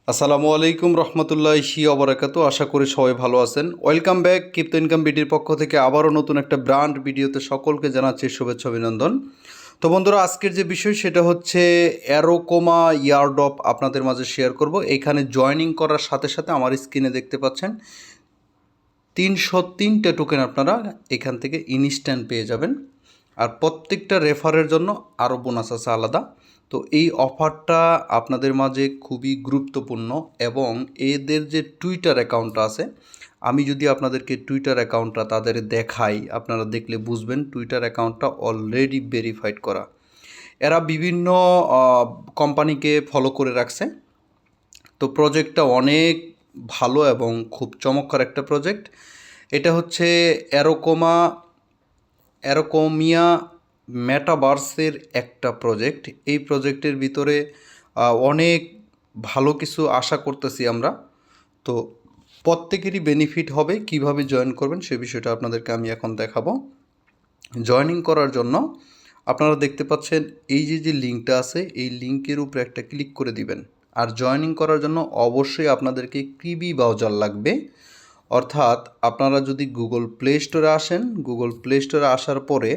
আসসালামু আলাইকুম রহমতুল্লাহি ওয়া আশা করি সবাই ভালো আছেন। ওয়েলকাম ব্যাক ক্রিপ্টো ইনকাম বিডির পক্ষ থেকে আবারও নতুন একটা ব্র্যান্ড ভিডিওতে সকলকে জানাচ্ছি শুভেচ্ছা অভিনন্দন। তো বন্ধুরা, আজকের যে বিষয় সেটা হচ্ছে অ্যারোকোমা ইয়ারড্রপ আপনাদের মাঝে শেয়ার করব। এখানে জয়েনিং করার সাথে সাথে আমার স্ক্রিনে দেখতে পাচ্ছেন 303টা টোকেন আপনারা এখান থেকে ইনস্ট্যান্ট পেয়ে যাবেন। আর প্রত্যেকটা রেফারের জন্য আরও বোনাস আছে আলাদা। তো এই অফারটা আপনাদের মাঝে খুবই গুরুত্বপূর্ণ এবং এদের যে টুইটার অ্যাকাউন্টটা আছে, আমি যদি আপনাদেরকে টুইটার অ্যাকাউন্টটা তাদের দেখাই, আপনারা দেখলে বুঝবেন টুইটার অ্যাকাউন্টটা অলরেডি ভেরিফাইড করা। এরা বিভিন্ন কোম্পানিকে ফলো করে রাখছে। তো প্রজেক্টটা অনেক ভালো এবং খুব চমৎকার একটা প্রজেক্ট। এটা হচ্ছে অ্যারোকোমিয়া মেটাভার্সের একটা প্রজেক্ট। এই প্রজেক্টের ভিতরে অনেক ভালো কিছু আশা করতেছি আমরা। তো প্রত্যেকেরই বেনিফিট হবে। কিভাবে জয়েন করবেন সে বিষয়টা আপনাদেরকে আমি এখন দেখাবো। জয়েনিং করার জন্য আপনারা দেখতে পাচ্ছেন এই যে লিঙ্কটা আছে, এই লিঙ্কের উপরে একটা ক্লিক করে দিবেন। আর জয়েনিং করার জন্য অবশ্যই আপনাদেরকে কিবি ব্রাউজার লাগবে। অর্থাৎ আপনারা যদি গুগল প্লে স্টোরে আসেন, গুগল প্লে স্টোরে আসার পরে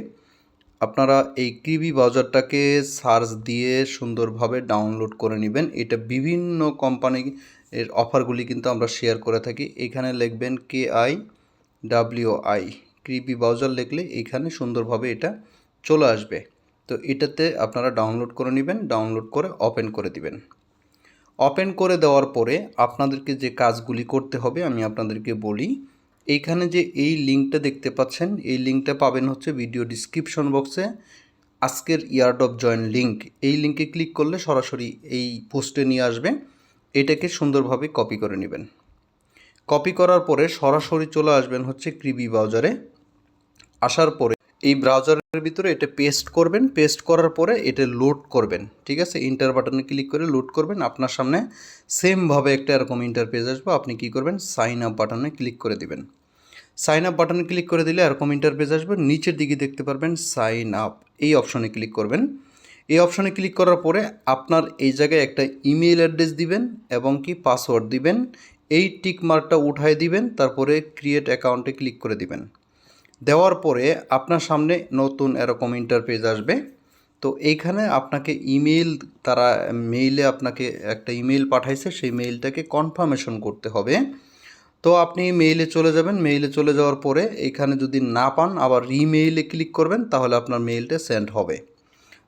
আপনারা এই কিবি ব্রাউজারটাকে সার্চ দিয়ে সুন্দরভাবে ডাউনলোড করে নেবেন। এটা বিভিন্ন কোম্পানি এর অফারগুলি কিন্তু আমরা শেয়ার করে থাকি। এখানে লিখবেন KYWI, কিবি ব্রাউজার লিখলে এখানে সুন্দরভাবে এটা চলে আসবে। তো এটাতে আপনারা ডাউনলোড করে নেবেন, ডাউনলোড করে ওপেন করে দিবেন। ওপেন করে দেওয়ার পরে আপনাদেরকে যে কাজগুলি করতে হবে আমি আপনাদেরকে বলি। এইখানে যে এই লিঙ্কটা দেখতে পাচ্ছেন, এই লিঙ্কটা পাবেন হচ্ছে ভিডিও ডিসক্রিপশন বক্সে। আজকের ইয়ারড্রপ জয়েন লিঙ্ক, এই লিঙ্কে ক্লিক করলে সরাসরি এই পোস্টে নিয়ে আসবে। এটাকে সুন্দরভাবে কপি করে নেবেন। কপি করার পরে সরাসরি চলে আসবেন হচ্ছে কিবি ব্রাউজারে। আসার পরে এই ব্রাউজারের ভিতরে এটা পেস্ট করবেন। পেস্ট করার পরে এটা লোড করবেন। ঠিক আছে, ইন্টার বাটনে ক্লিক করে লোড করবেন। আপনার সামনে সেমভাবে একটা এরকম ইন্টারপেজ আসবে। আপনি কি করবেন, সাইন আপ বাটনে ক্লিক করে দিবেন। সাইন আপ বাটনে ক্লিক করে দিলে এরকম ইন্টারপেজ আসবে। নিচের দিকে দেখতে পারবেন সাইন আপ, এই অপশনে ক্লিক করবেন। এই অপশনে ক্লিক করার পরে আপনার এই জায়গায় একটা ইমেল অ্যাড্রেস দিবেন এবং কি পাসওয়ার্ড দিবেন। এই টিক মার্কটা উঠায় দিবেন, তারপরে ক্রিয়েট অ্যাকাউন্টে ক্লিক করে দিবেন। দেওয়ার পরে আপনার সামনে নতুন এরকম ইন্টারপেজ আসবে। তো এইখানে আপনাকে ইমেল, তারা মেইলে আপনাকে একটা ইমেল পাঠাইছে, সেই মেইলটাকে কনফার্মেশন করতে হবে। তো আপনি মেইলে চলে যাবেন। মেইলে চলে যাওয়ার পরে এখানে যদি না পান আবার ইমেইলে ক্লিক করবেন, তাহলে আপনার মেইলটা সেন্ড হবে।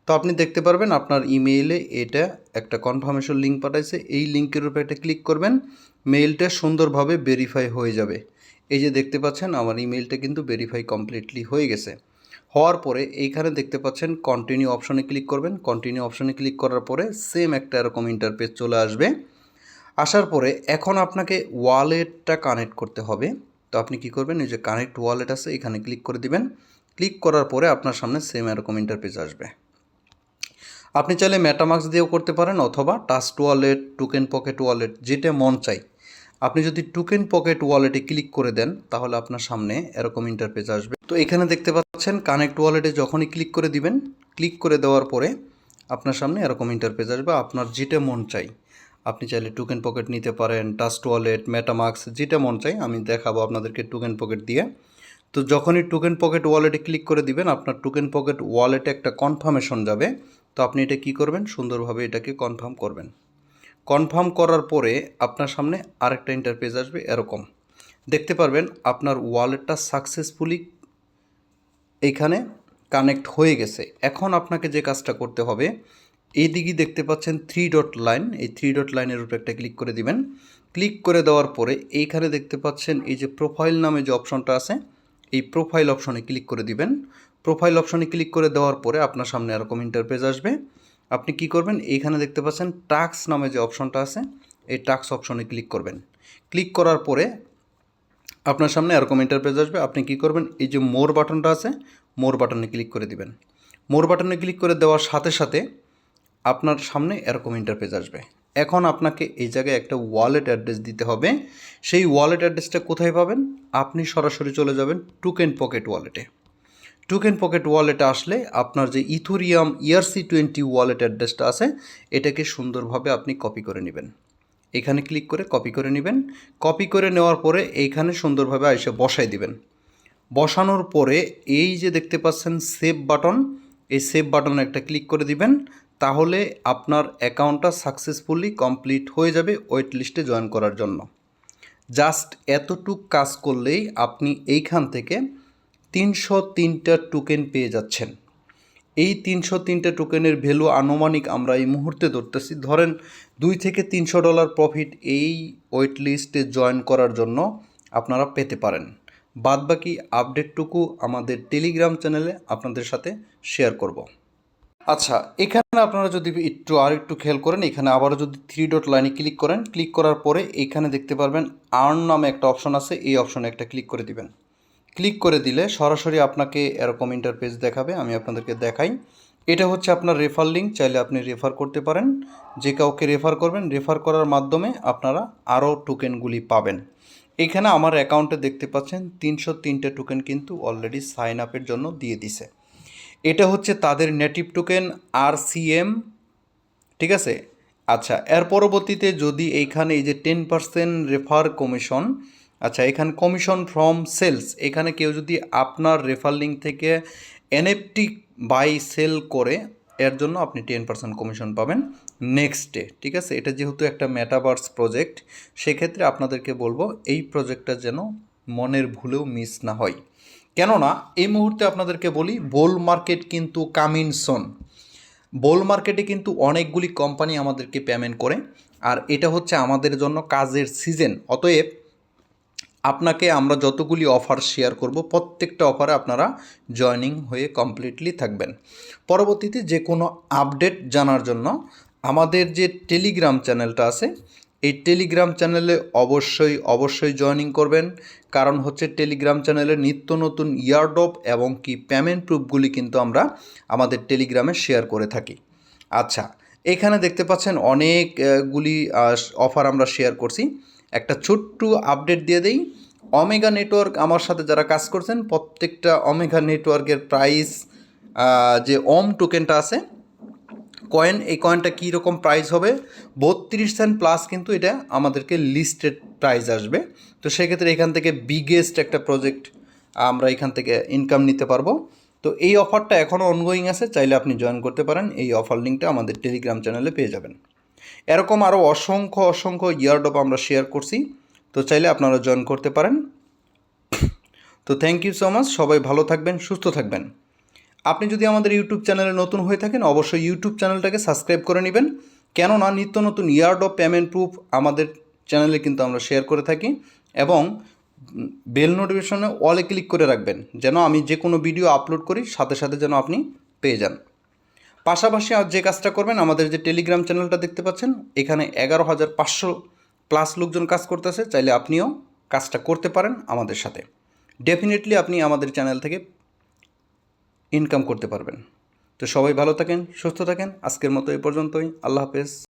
তো আপনি দেখতে পারবেন আপনার ইমেইলে এটা একটা কনফার্মেশন লিঙ্ক পাঠাইছে। এই লিঙ্কের উপরে একটা ক্লিক করবেন, মেইলটা সুন্দরভাবে ভেরিফাই হয়ে যাবে। এই যে দেখতে পাচ্ছেন আমার ইমেইলটা কিন্তু ভেরিফাই কমপ্লিটলি হয়ে গেছে। হওয়ার পরে এইখানে দেখতে পাচ্ছেন কন্টিনিউ অপশনে ক্লিক করবেন। কন্টিনিউ অপশনে ক্লিক করার পরে সেম একটা এরকম ইন্টারপেজ চলে আসবে। আসার পরে এখন আপনাকে ওয়ালেটটা কানেক্ট করতে হবে। তো আপনি কি করবেন, এই যে কানেক্ট ওয়ালেট আছে এখানে ক্লিক করে দিবেন। ক্লিক করার পরে আপনার সামনে সেম এরকম ইন্টারপেজ আসবে। আপনি চাইলে মেটামাস্ক দিয়েও করতে পারেন অথবা trust wallet, token pocket wallet, যেটা মন চাই। আপনি যদি টোকেন পকেট ওয়ালেটে ক্লিক করে দেন তাহলে আপনার সামনে এরকম ইন্টারপেজ আসবে। তো এখানে দেখতে পাচ্ছেন কানেক্ট ওয়ালেটে যখনই ক্লিক করে দিবেন, ক্লিক করে দেওয়ার পরে আপনার সামনে এরকম ইন্টারপেজ আসবে। আপনার যেটা মন চাই, আপনি চাইলে টোকেন পকেট নিতে পারেন, ট্রাস্ট ওয়ালেট, মেটামাস্ক, যেটা মন চাই। আমি দেখাবো আপনাদেরকে টোকেন পকেট দিয়ে। তো যখনই টোকেন পকেট ওয়ালেটে ক্লিক করে দিবেন আপনার টোকেন পকেট ওয়ালেটে একটা কনফার্মেশন যাবে। তো আপনি এটা কি করবেন, সুন্দরভাবে এটাকে কনফার্ম করবেন। কনফার্ম করার পরে আপনার সামনে আরেকটা ইন্টারপেজ আসবে এরকম। দেখতে পারবেন আপনার ওয়ালেটটা সাকসেসফুলি এইখানে কানেক্ট হয়ে গেছে। এখন আপনাকে যে কাজটা করতে হবে, এইদিকে দেখতে পাচ্ছেন 3 ডট লাইন, এই 3 ডট লাইনের উপরে একটা ক্লিক করে দিবেন। ক্লিক করে দেওয়ার পরে এইখানে দেখতে পাচ্ছেন এই যে প্রোফাইল নামে যে অপশনটা আছে, এই প্রোফাইল অপশনে ক্লিক করে দিবেন। প্রোফাইল অপশনে ক্লিক করে দেওয়ার পরে আপনার সামনে এরকম ইন্টারপেজ আসবে। আপনি কি করবেন, এইখানে দেখতে পাচ্ছেন টাস্ক নামে যে অপশনটা আছে, এই টাস্ক অপশনে ক্লিক করবেন। ক্লিক করার পরে আপনার সামনে এরকম ইন্টারপেজ আসবে। আপনি কি করবেন, এই যে মোর বাটনটা আছে, মোর বাটনে ক্লিক করে দিবেন। মোর বাটনে ক্লিক করে দেওয়ার সাথে সাথে আপনার সামনে এরকম ইন্টারপেজ আসবে। এখন আপনাকে এই জায়গায় একটা ওয়ালেট অ্যাড্রেস দিতে হবে। সেই ওয়ালেট অ্যাড্রেসটা কোথায় পাবেন, আপনি সরাসরি চলে যাবেন টোকেন পকেট ওয়ালেটে। টোকেন পকেট ওয়ালেটে আসলে আপনার যে ইথোরিয়াম ERC20 ওয়ালেট অ্যাড্রেসটা আছে, এটাকে সুন্দরভাবে আপনি কপি করে নেবেন। এখানে ক্লিক করে কপি করে নেবেন। কপি করে নেওয়ার পরে এইখানে সুন্দরভাবে এসে বসাই দিবেন। বসানোর পরে এই যে দেখতে পাচ্ছেন সেভ বাটন, এই সেভ বাটনে একটা ক্লিক করে দিবেন। তাহলে আপনার অ্যাকাউন্টটা সাকসেসফুলি কমপ্লিট হয়ে যাবে ওয়েট লিস্টে জয়েন করার জন্য। জাস্ট এতটুক কাজ করলেই আপনি এইখান থেকে 303টা টোকেন পেয়ে যাচ্ছেন। এই 303টা টোকেনের ভ্যালু আনুমানিক আমরা এই মুহূর্তে ধরতেছি, ধরেন $2 থেকে $300 প্রফিট এই ওয়েট লিস্টে জয়েন করার জন্য আপনারা পেতে পারেন। বাদবাকি আপডেটটুকু আমাদের টেলিগ্রাম চ্যানেলে আপনাদের সাথে শেয়ার করব। আচ্ছা, এখানে আপনারা যদি আরেকটু খেয়াল করেন, এখানে আবারও যদি 3 ডট লাইনে ক্লিক করেন, ক্লিক করার পরে এখানে দেখতে পারবেন আর্ন নামে একটা অপশন আছে, এই অপশনে একটা ক্লিক করে দিবেন। ক্লিক করে দিলে সরাসরি আপনাকে এরকম ইন্টারফেস দেখাবে। আমি আপনাদেরকে দেখাই। এটা হচ্ছে আপনার রেফার লিঙ্ক, চাইলে আপনি রেফার করতে পারেন। যে কাউকে রেফার করবেন, রেফার করার মাধ্যমে আপনারা আরও টোকেনগুলি পাবেন। এখানে আমার অ্যাকাউন্টে দেখতে পাচ্ছেন 303টা টোকেন কিন্তু অলরেডি সাইন আপের জন্য দিয়ে দিছে। এটা হচ্ছে তাদের নেটিভ টোকেন RCM, ঠিক আছে। আচ্ছা, এর পরবর্তীতে যদি এইখানে এই যে 10% রেফার কমিশন, আচ্ছা এখানে কমিশন ফ্রম সেলস, এখানে কেউ যদি আপনার রেফার লিঙ্ক থেকে NFT বাই সেল করে, এর জন্য আপনি 10% কমিশন পাবেন নেক্সট ডে, ঠিক আছে। এটা যেহেতু একটা মেটাভার্স প্রজেক্ট, সেক্ষেত্রে আপনাদেরকে বলবো এই প্রজেক্টটা যেন মনের ভুলেও মিস না হয়। কেননা এই মুহূর্তে আপনাদেরকে বলি, বোল মার্কেট কিন্তু কামিং সুন। বোল মার্কেটে কিন্তু অনেকগুলি কোম্পানি আমাদেরকে পেমেন্ট করে, আর এটা হচ্ছে আমাদের জন্য কাজের সিজন। অতএব আপনাকে আমরা যতগুলি অফার শেয়ার করব, প্রত্যেকটা অফারে আপনারা জয়নিং হয়ে কমপ্লিটলি থাকবেন। পরবর্তীতে যে কোনো আপডেট জানার জন্য আমাদের যে টেলিগ্রাম চ্যানেলটা আছে, এই টেলিগ্রাম চ্যানেলে অবশ্যই জয়েনিং করবেন। কারণ হচ্ছে টেলিগ্রাম চ্যানেলে নিত্য নতুন ইয়ারড্রপ এবং কি পেমেন্ট প্রুফগুলি কিন্তু আমরা আমাদের টেলিগ্রামে শেয়ার করে থাকি। আচ্ছা, এখানে দেখতে পাচ্ছেন অনেকগুলি অফার আমরা শেয়ার করছি। একটা ছোট্ট আপডেট দিয়ে দেই। ওমেগা নেটওয়ার্ক আমার সাথে যারা কাজ করছেন, প্রত্যেকটা ওমেগা নেটওয়ার্কের প্রাইস, যে ওম টোকেনটা আছে কয়েন, এই কয়েনটা কী রকম প্রাইস হবে, 32 সেন্ট প্লাস কিন্তু এটা আমাদেরকে লিস্টেড প্রাইস আসবে। তো সেক্ষেত্রে এখান থেকে বিগেস্ট একটা প্রজেক্ট আমরা এখান থেকে ইনকাম নিতে পারবো। তো এই অফারটা এখনও অনগোয়িং আছে, চাইলে আপনি জয়েন করতে পারেন। এই অফার লিঙ্কটা আমাদের টেলিগ্রাম চ্যানেলে পেয়ে যাবেন। এরকম আরও অসংখ্য ইয়ারড্রপ আমরা শেয়ার করছি, তো চাইলে আপনারা জয়েন করতে পারেন। তো থ্যাংক ইউ সো মাচ, সবাই ভালো থাকবেন, সুস্থ থাকবেন। আপনি যদি আমাদের ইউটিউব চ্যানেলে নতুন হয়ে থাকেন, অবশ্যই ইউটিউব চ্যানেলটাকে সাবস্ক্রাইব করে নেবেন। কেননা নিত্য নতুন ইয়ারড্রপ পেমেন্ট প্রুফ আমাদের চ্যানেলে কিন্তু আমরা শেয়ার করে থাকি। এবং বেল নোটিফিকেশনে অলে ক্লিক করে রাখবেন, যেন আমি যে কোনো ভিডিও আপলোড করি সাথে সাথে যেন আপনি পেয়ে যান। পাশাপাশি আর যে কাজটা করবেন, আমাদের যে টেলিগ্রাম চ্যানেলটা দেখতে পাচ্ছেন, এখানে 11,500 প্লাস লোকজন কাজ করতেছে। চাইলে আপনিও কাজটা করতে পারেন আমাদের সাথে। ডেফিনেটলি আপনি আমাদের চ্যানেল থেকে ইনকাম করতে পারবেন। তো সবাই ভালো থাকেন, সুস্থ থাকেন। আজকের মতো এই পর্যন্তই। আল্লাহ হাফেজ।